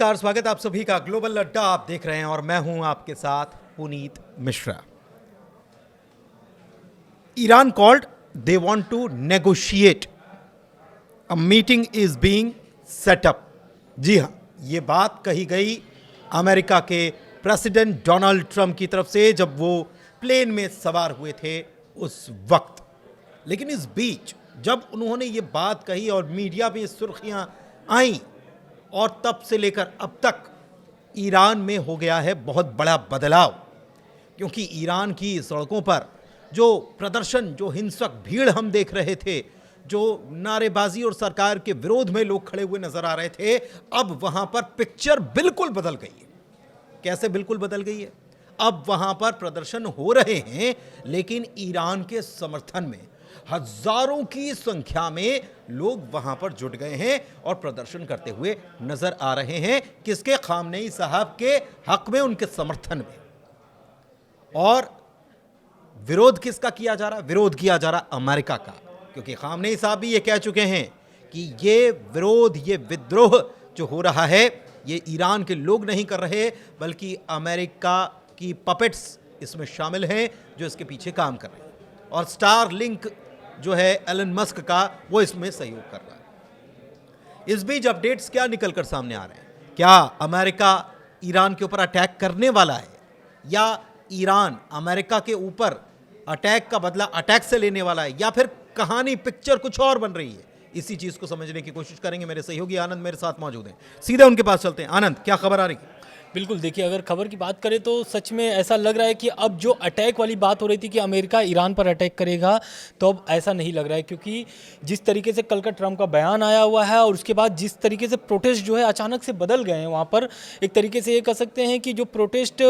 नमस्कार, स्वागत आप सभी का ग्लोबल अड्डा आप देख रहे हैं और मैं हूं आपके साथ Puneet Mishra. Iran called, they want to negotiate, a meeting is being set up. जी हां, ये बात कही गई अमेरिका के प्रेसिडेंट डोनाल्ड ट्रंप की तरफ से जब वो प्लेन में सवार हुए थे उस वक्त। लेकिन इस बीच जब उन्होंने ये बात कही और मीडिया में सुर्खियां आई और तब से लेकर अब तक ईरान में हो गया है बहुत बड़ा बदलाव, क्योंकि ईरान की सड़कों पर जो प्रदर्शन, जो हिंसक भीड़ हम देख रहे थे, जो नारेबाजी और सरकार के विरोध में लोग खड़े हुए नजर आ रहे थे, अब वहां पर पिक्चर बिल्कुल बदल गई है। कैसे बिल्कुल बदल गई है? अब वहां पर प्रदर्शन हो रहे हैं, लेकिन ईरान के समर्थन में हजारों की संख्या में लोग वहां पर जुट गए हैं और प्रदर्शन करते हुए नजर आ रहे हैं। किसके? खामनेई साहब के हक में, उनके समर्थन में। और विरोध किसका किया जा रहा? विरोध किया जा रहा अमेरिका का, क्योंकि खामनेई साहब भी ये कह चुके हैं कि ये विरोध, ये विद्रोह जो हो रहा है, ये ईरान के लोग नहीं कर रहे, बल्कि अमेरिका की पपेट्स इसमें शामिल हैं जो इसके पीछे काम कर रहे हैं। और स्टार लिंक जो है एलन मस्क का, वो इसमें सहयोग कर रहा है। इस बीच अपडेट्स क्या निकल कर सामने आ रहे हैं? क्या अमेरिका ईरान के ऊपर अटैक करने वाला है, या ईरान अमेरिका के ऊपर अटैक का बदला अटैक से लेने वाला है, या फिर कहानी, पिक्चर कुछ और बन रही है? इसी चीज को समझने की कोशिश करेंगे। मेरे सहयोगी आनंद मेरे साथ मौजूद हैं, सीधे उनके पास चलते हैं। आनंद, क्या खबर आ रही है? बिल्कुल, देखिए, अगर खबर की बात करें तो सच में ऐसा लग रहा है कि अब जो अटैक वाली बात हो रही थी कि अमेरिका ईरान पर अटैक करेगा, तो अब ऐसा नहीं लग रहा है, क्योंकि जिस तरीके से कल का ट्रंप का बयान आया हुआ है और उसके बाद जिस तरीके से प्रोटेस्ट जो है अचानक से बदल गए हैं वहाँ पर। एक तरीके से ये कह सकते हैं कि जो प्रोटेस्ट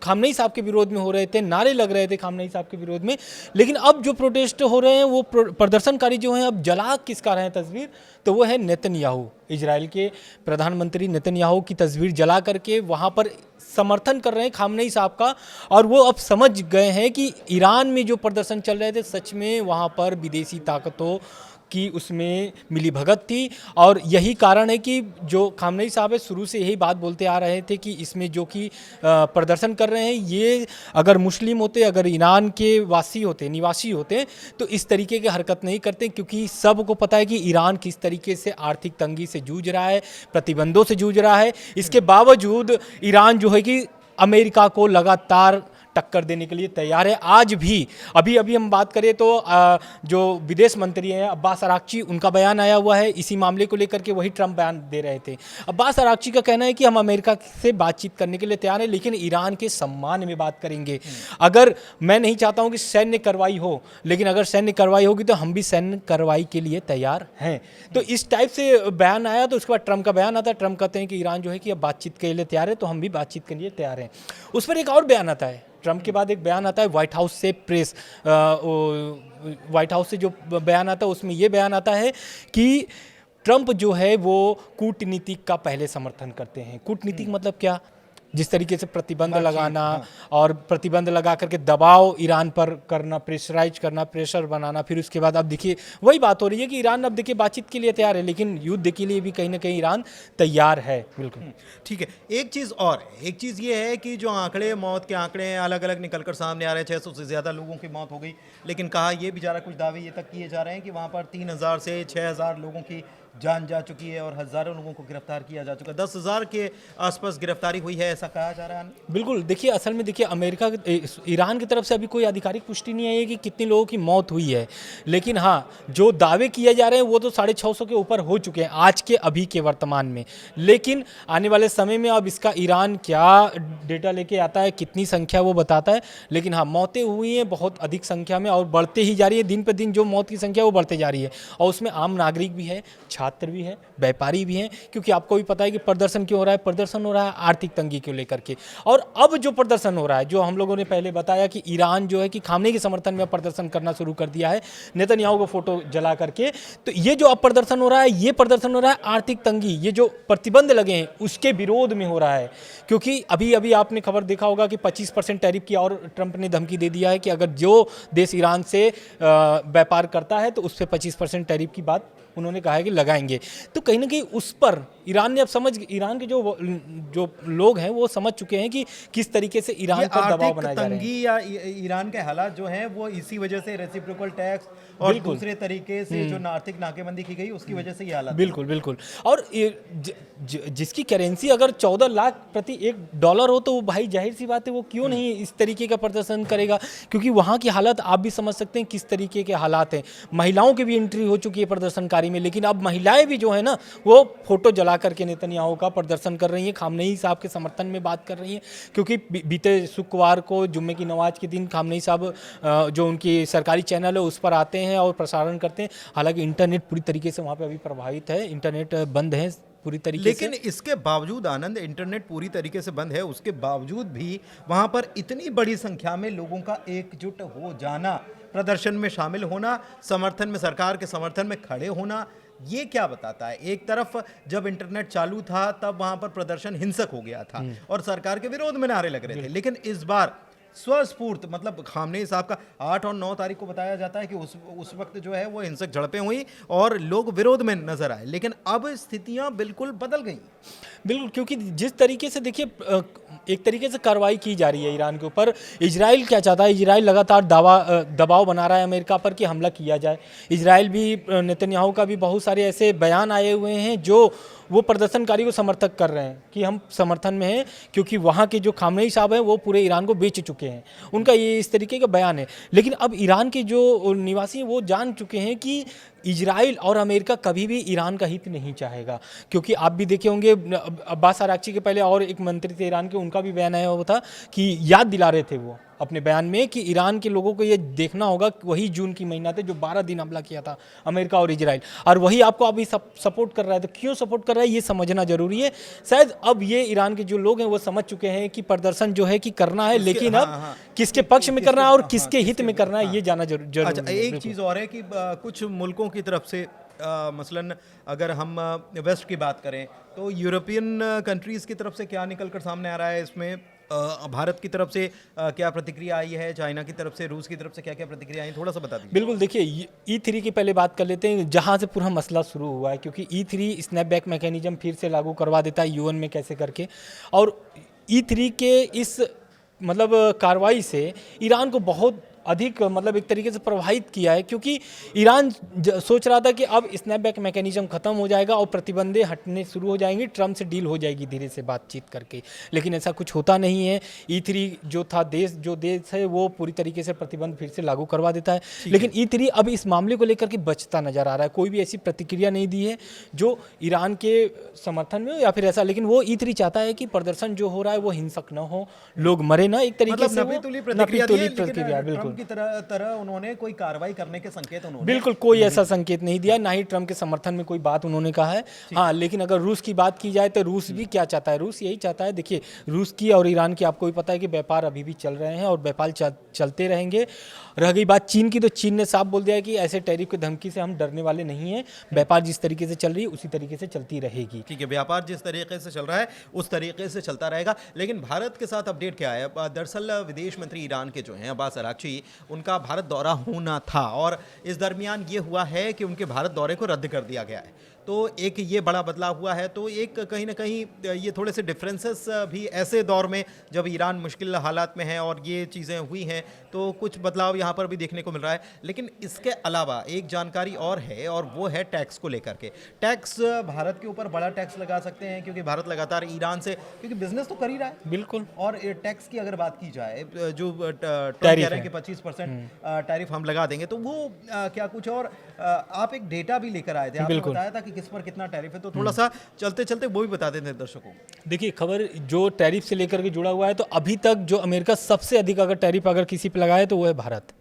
खामनेई साहब के विरोध में हो रहे थे, नारे लग रहे थे खामनेई साहब के विरोध में, लेकिन अब जो प्रोटेस्ट हो रहे हैं वो प्रदर्शनकारी जो हैं अब जला किसका रहे हैं तस्वीर, तो वो है नेतन्याहू, इजराइल के प्रधानमंत्री नेतन्याहू की तस्वीर जला करके वहाँ पर समर्थन कर रहे हैं खामनेई साहब का। और वो अब समझ गए हैं कि ईरान में जो प्रदर्शन चल रहे थे, सच में वहाँ पर विदेशी ताकतों कि उसमें मिली भगत थी। और यही कारण है कि जो खामनेई साहब है शुरू से यही बात बोलते आ रहे थे कि इसमें जो कि प्रदर्शन कर रहे हैं, ये अगर मुस्लिम होते, अगर ईरान के वासी होते, निवासी होते, तो इस तरीके की हरकत नहीं करते, क्योंकि सबको पता है कि ईरान किस तरीके से आर्थिक तंगी से जूझ रहा है, प्रतिबंधों से जूझ रहा है। इसके बावजूद ईरान जो है कि अमेरिका को लगातार टक्कर देने के लिए तैयार है। आज भी अभी हम बात करें तो जो विदेश मंत्री हैं अब्बास अराक्ची, उनका बयान आया हुआ है इसी मामले को लेकर के, वही ट्रंप बयान दे रहे थे। अब्बास अराक्ची का कहना है कि हम अमेरिका से बातचीत करने के लिए तैयार हैं, लेकिन ईरान के सम्मान में बात करेंगे। अगर मैं नहीं चाहता हूं कि सैन्य कार्रवाई हो, लेकिन अगर सैन्य कार्रवाई होगी तो हम भी सैन्य कार्रवाई के लिए तैयार हैं। तो इस टाइप से बयान आया। तो उसके बाद ट्रंप का बयान आता है। ट्रंप कहते हैं कि ईरान जो है कि अब बातचीत के लिए तैयार है, तो हम भी बातचीत के लिए तैयार हैं। उस पर एक और बयान आता है, ट्रंप के बाद एक बयान आता है व्हाइट हाउस से, व्हाइट हाउस से जो बयान आता है उसमें ये बयान आता है कि ट्रंप जो है वो कूटनीतिक का पहले समर्थन करते हैं। कूटनीतिक मतलब क्या? जिस तरीके से प्रतिबंध लगाना, और प्रतिबंध लगा करके दबाव ईरान पर करना, प्रेशराइज करना, प्रेशर बनाना। फिर उसके बाद अब देखिए वही बात हो रही है कि ईरान अब देखिए बातचीत के लिए तैयार है, लेकिन युद्ध के लिए भी कहीं ना कहीं ईरान तैयार है। बिल्कुल ठीक है। एक चीज़ और है, एक चीज़ ये है कि जो आंकड़े, मौत के आंकड़े अलग अलग निकलकर सामने आ रहे हैं, 600 से ज़्यादा लोगों की मौत हो गई, लेकिन कहा यह भी जा रहा है, कुछ दावे ये तक किए जा रहे हैं कि वहाँ पर 3000 से 6000 लोगों की जान जा चुकी है और हज़ारों लोगों को गिरफ्तार किया जा चुका है। 10,000 के आसपास गिरफ्तारी हुई है, ऐसा कहा जा रहा है। बिल्कुल, देखिए, असल में देखिए, अमेरिका, ईरान की तरफ से अभी कोई आधिकारिक पुष्टि नहीं आई है कि कितने लोगों की मौत हुई है, लेकिन हाँ, जो दावे किए जा रहे हैं वो तो 650 के ऊपर हो चुके हैं आज के, अभी के वर्तमान में। लेकिन आने वाले समय में अब इसका ईरान क्या डेटा लेके आता है, कितनी संख्या वो बताता है, लेकिन हाँ, मौतें हुई हैं बहुत अधिक संख्या में और बढ़ते ही जा रही है। दिन पर दिन जो मौत की संख्या वो बढ़ते जा रही है, और उसमें आम नागरिक भी है, छात्र भी है, व्यापारी भी हैं, क्योंकि आपको भी पता है कि प्रदर्शन क्यों हो रहा है? प्रदर्शन हो रहा है आर्थिक तंगी को लेकर के। और अब जो प्रदर्शन हो रहा है, जो हम लोगों ने पहले बताया कि ईरान जो है कि खामनेई के समर्थन में प्रदर्शन करना शुरू कर दिया है, नेतन्याहू को फोटो जला करके, तो ये जो अब प्रदर्शन हो रहा है, ये प्रदर्शन हो रहा है आर्थिक तंगी, ये जो प्रतिबंध लगे हैं उसके विरोध में हो रहा है। क्योंकि अभी आपने खबर देखा होगा कि 25% टैरिफ की और ट्रंप ने धमकी दे दिया है कि अगर जो देश ईरान से व्यापार करता है तो उस पर 25% टैरिफ की बात उन्होंने कहा है कि लगाएंगे। तो कहीं ना कहीं उस पर ईरान ने अब ईरान के जो लोग हैं वो समझ चुके हैं कि किस तरीके से ईरान ये पर दबाव आर्थिक बनाए जा रहे हैं। तंगी या ईरान के हालात जो हैं वो इसी वजह से रेसिप्रोकल टैक्स और दूसरे तरीके से जो आर्थिक नाकेबंदी की गई उसकी वजह से ये हालात। बिल्कुल बिल्कुल। और जिसकी करेंसी अगर 14 लाख प्रति $1 हो तो वो भाई जाहिर सी बात है वो क्यों नहीं इस तरीके का प्रदर्शन करेगा, क्योंकि वहाँ की हालत आप भी समझ सकते हैं किस तरीके के हालात हैं। महिलाओं की भी एंट्री हो चुकी है प्रदर्शनकारी में, लेकिन अब महिलाएं भी जो है ना वो फोटो जला करके नेतन्याहू का प्रदर्शन कर रही हैं, खामनेई साहब के समर्थन में बात कर रही हैं। क्योंकि बीते शुक्रवार को जुम्मे की नमाज के दिन खामनेई साहब जो उनकी सरकारी चैनल है उस पर आते हैं और प्रसारण करते हैं। हालांकि इंटरनेट पूरी तरीके से वहाँ पे अभी प्रभावित है, इंटरनेट बंद है पूरी तरीके से। लेकिन इसके बावजूद आनंद, इंटरनेट पूरी तरीके से बंद है, उसके बावजूद भी वहां पर इतनी बड़ी संख्या में लोगों का एकजुट हो जाना, प्रदर्शन में शामिल होना, समर्थन में, सरकार के समर्थन में खड़े होना, ये क्या बताता है? एक तरफ जब इंटरनेट चालू था तब वहां पर प्रदर्शन हिंसक हो गया था और सरकार के विरोध में नारे लग रहे थे, लेकिन इस बार स्वस्फूर्त, मतलब खामनेई साहब का 8 और 9 तारीख को बताया जाता है कि उस वक्त जो है वो हिंसक झड़पें हुई और लोग विरोध में नजर आए, लेकिन अब स्थितियां बिल्कुल बदल गई। बिल्कुल, क्योंकि जिस तरीके से देखिए एक तरीके से कार्रवाई की जा रही है ईरान के ऊपर। इजराइल क्या चाहता है? इजराइल लगातार दबाव बना रहा है अमेरिका पर कि हमला किया जाए। इजराइल भी, नेतन्याहू का भी बहुत सारे ऐसे बयान आए हुए हैं जो वो प्रदर्शनकारी को समर्थक कर रहे हैं कि हम समर्थन में हैं, क्योंकि वहाँ के जो खामनेई साहब हैं वो पूरे ईरान को बेच चुके हैं। उनका ये इस तरीके का बयान है। लेकिन अब ईरान के जो निवासी हैं वो जान चुके हैं कि इजराइल और अमेरिका कभी भी ईरान का हित नहीं चाहेगा, क्योंकि आप भी देखे होंगे अब्बास अराक्ची के पहले और एक मंत्री थे ईरान के, उनका भी बयान आया हुआ था कि याद दिला रहे थे वो अपने बयान में कि ईरान के लोगों को ये देखना होगा कि वही जून की महीना थे जो 12 दिन हमला किया था अमेरिका और इजराइल, और वही आपको अभी सपोर्ट कर रहा है। तो क्यों सपोर्ट कर रहा है ये समझना जरूरी है। शायद अब ये ईरान के जो लोग हैं वो समझ चुके हैं कि प्रदर्शन जो है कि करना है, लेकिन अब किसके पक्ष में करना है और किसके हित में करना है ये जाना जरूरी है। अच्छा, एक चीज़ और है कि कुछ मुल्कों की तरफ से मसलन अगर हम वेस्ट की बात करें तो यूरोपियन कंट्रीज़ की तरफ से क्या निकल कर सामने आ रहा है इसमें? भारत की तरफ से क्या प्रतिक्रिया आई है? चाइना की तरफ से, रूस की तरफ से क्या क्या प्रतिक्रिया आई, थोड़ा सा बता दीजिए। बिल्कुल, देखिए E3 की पहले बात कर लेते हैं, जहां से पूरा मसला शुरू हुआ है, क्योंकि E3 स्नैपबैक मैकेनिज्म फिर से लागू करवा देता है यूएन में कैसे करके, और E3 के इस मतलब कार्रवाई से ईरान को बहुत अधिक मतलब एक तरीके से प्रभावित किया है, क्योंकि ईरान सोच रहा था कि अब स्नैपबैक मैकेनिज्म खत्म हो जाएगा और प्रतिबंधें हटने शुरू हो जाएंगी, ट्रम्प से डील हो जाएगी धीरे से बातचीत करके, लेकिन ऐसा कुछ होता नहीं है। E3 जो था देश है वो पूरी तरीके से प्रतिबंध फिर से लागू करवा देता है, लेकिन E3 अब इस मामले को लेकर के बचता नजर आ रहा है। कोई भी ऐसी प्रतिक्रिया नहीं दी है जो ईरान के समर्थन में हो या फिर ऐसा, लेकिन वो E3 चाहता है कि प्रदर्शन जो हो रहा है वो हिंसक न हो, लोग मरे ना, एक तरीके से नपी-तुली प्रतिक्रिया, बिल्कुल की तरह उन्होंने कोई कार्रवाई करने के संकेत उन्होंने बिल्कुल कोई ऐसा संकेत नहीं दिया, ना ही ट्रम्प के समर्थन में कोई बात उन्होंने कहा है। हाँ, लेकिन अगर रूस की बात की जाए तो रूस भी क्या चाहता है? रूस यही चाहता है, देखिए रूस की और ईरान की आपको भी पता है कि व्यापार अभी भी चल रहे हैं और व्यापार चलते रहेंगे। रह गई बात चीन की, तो चीन ने साफ बोल दिया है कि ऐसे टैरिफ की धमकी से हम डरने वाले नहीं हैं, व्यापार जिस तरीके से चल रही है उसी तरीके से चलती रहेगी। ठीक है, व्यापार जिस तरीके से चल रहा है उस तरीके से चलता रहेगा। लेकिन भारत के साथ अपडेट क्या है? दरअसल विदेश मंत्री ईरान के जो हैं अब्बास अराक्ची, उनका भारत दौरा होना था और इस दरमियान ये हुआ है कि उनके भारत दौरे को रद्द कर दिया गया है। तो एक ये बड़ा बदलाव हुआ है, तो एक कहीं ना कहीं ये थोड़े से डिफरेंसेस भी ऐसे दौर में जब ईरान मुश्किल हालात में है और ये चीज़ें हुई हैं तो कुछ बदलाव यहाँ पर भी देखने को मिल रहा है। लेकिन इसके अलावा एक जानकारी और है, और वो है टैक्स को लेकर के। टैक्स, भारत के ऊपर बड़ा टैक्स लगा सकते हैं क्योंकि भारत लगातार ईरान से, क्योंकि बिजनेस तो कर ही रहा है। बिल्कुल, और टैक्स की अगर बात की जाए, जो ट्रम्प कह रहे हैं कि 25% टैरिफ हम लगा देंगे, तो वो क्या कुछ और आप एक डेटा भी लेकर आए थे, आपने बताया था कि किस पर कितना टैरिफ है, तो थोड़ा सा चलते चलते वो भी बता देते हैं दर्शकों को। देखिए खबर जो टैरिफ से लेकर के जुड़ा हुआ है, तो अभी तक जो अमेरिका सबसे अधिक अगर टैरिफ अगर किसी पे लगाए तो वो है भारत।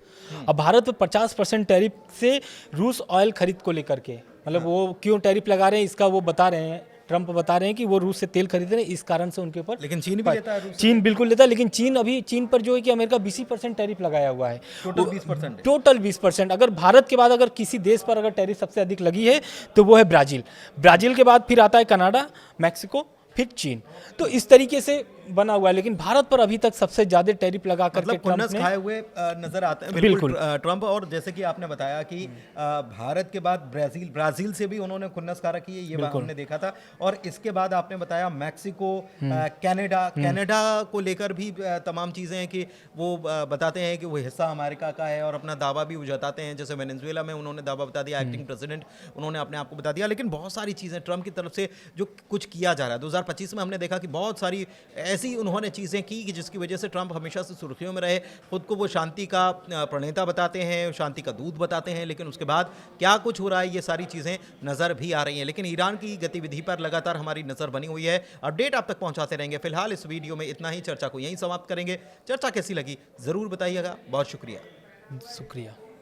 अब भारत पे 50% टैरिफ से रूस ऑयल खरीद को लेकर के, मतलब वो क्यों टैरिफ लगा रहे हैं इसका वो बता रहे हैं, ट्रम्प बता रहे हैं कि वो रूस से तेल खरीद रहे हैं, इस कारण से उनके ऊपर। लेकिन चीन भी लेता है रूस से? चीन बिल्कुल लेता है, लेकिन चीन पर जो है कि अमेरिका 20% टैरिफ लगाया हुआ है, टोटल 20%। टोटल 20%। अगर भारत के बाद अगर किसी देश पर अगर टैरिफ सबसे अधिक लगी है तो वो है ब्राजील। ब्राजील के बाद फिर आता है कनाडा, मैक्सिको, फिर चीन। तो इस तरीके से बना हुआ है, लेकिन भारत पर अभी तक सबसे ज्यादा टैरिफ लगा करके मतलब ट्रंप खुन्नस ने खाए हुए नजर आते हैं बिल्कुल। ट्रंप। और जैसे कि आपने बताया कि भारत के बाद ब्राजील से भी उन्होंने खुन्नस खा रखी है, ये बात हमने देखा था। और इसके बाद आपने बताया मैक्सिको, कनाडा को लेकर भी तमाम चीज़ें हैं कि वो बताते हैं कि वो हिस्सा अमेरिका का है और अपना दावा भी वो जताते हैं। जैसे वेनेजुएला में उन्होंने दावा बता दिया, एक्टिंग प्रेसिडेंट उन्होंने अपने आप को बता दिया। लेकिन बहुत सारी चीज़ें ट्रंप की तरफ से जो कुछ किया जा रहा है, 2025 में हमने देखा कि बहुत सारी ऐसी उन्होंने चीज़ें की कि जिसकी वजह से ट्रंप हमेशा से सुर्खियों में रहे। खुद को वो शांति का प्रणेता बताते हैं, शांति का दूत बताते हैं, लेकिन उसके बाद क्या कुछ हो रहा है, ये सारी चीज़ें नज़र भी आ रही हैं। लेकिन ईरान की गतिविधि पर लगातार हमारी नज़र बनी हुई है, अपडेट आप तक पहुंचाते रहेंगे। फिलहाल इस वीडियो में इतना ही, चर्चा को यहीं समाप्त करेंगे। चर्चा कैसी लगी ज़रूर बताइएगा। बहुत शुक्रिया। शुक्रिया।